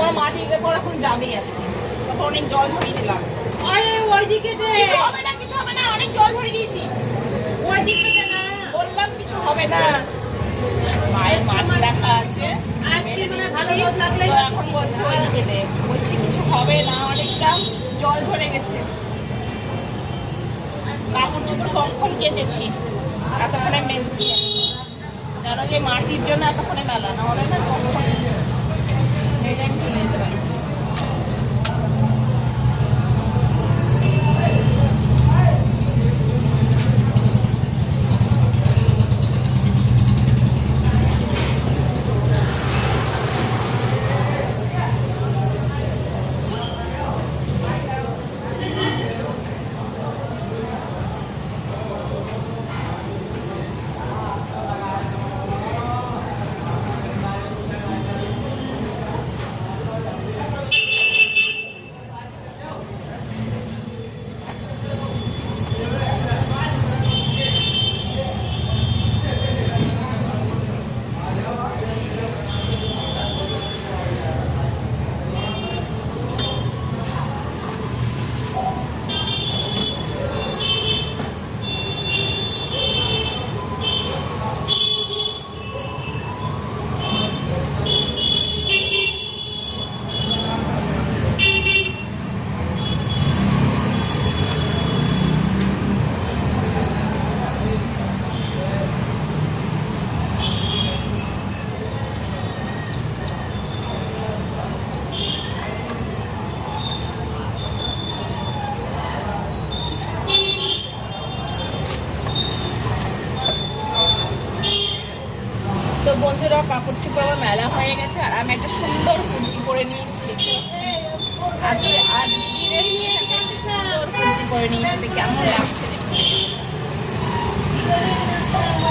আমার মাটি পর এখন যাবেই আজকে, তখন অনেক জল ধরিয়ে দিলাম। আরে ওইদিকে দে, কিছু হবে না, কিছু হবে না, অনেক জল ধরিয়ে দিয়েছি। ওইদিকে দে না, বললাম কিছু হবে না। মায়ের মাটি রাখা আছে, আজকে মানে ভালো রোদ লাগলে তো এখন বলছে ওইদিকে দে, বলছি কিছু হবে না, অনেকটা জল ধরে গেছে। কাপড় চোপড় কখন কেচেছি, এতক্ষণে মেলছি, জানো যে মাটির জন্য এতক্ষণে মেলা, না হলে না কখন মেলে আমি চলে যেতে পারি। তো বন্ধুরা, কাপড় চোপড় আমার মেলা হয়ে গেছে, আর আমি একটা সুন্দর কুর্তি পরে নিয়েছি, দেখতে পাচ্ছি। আজকে আর দিদিরে নিয়ে একটা সুন্দর কুর্তি পরে নিয়েছি, তো কেমন লাগছে দেখতে,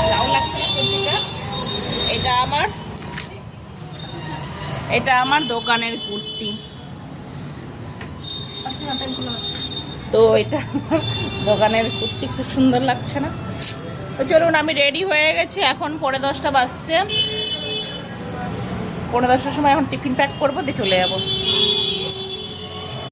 কেমন লাগছে না কুর্তিটা? এটা আমার দোকানের কুর্তি। তো এটা আমার দোকানের কুর্তি, খুব সুন্দর লাগছে না? তো চলুন, আমি রেডি হয়ে গেছি, এখন 10:45 বাজছে। 10:45 সময় এখন টিফিন প্যাক করবো, দিয়ে চলে যাবো।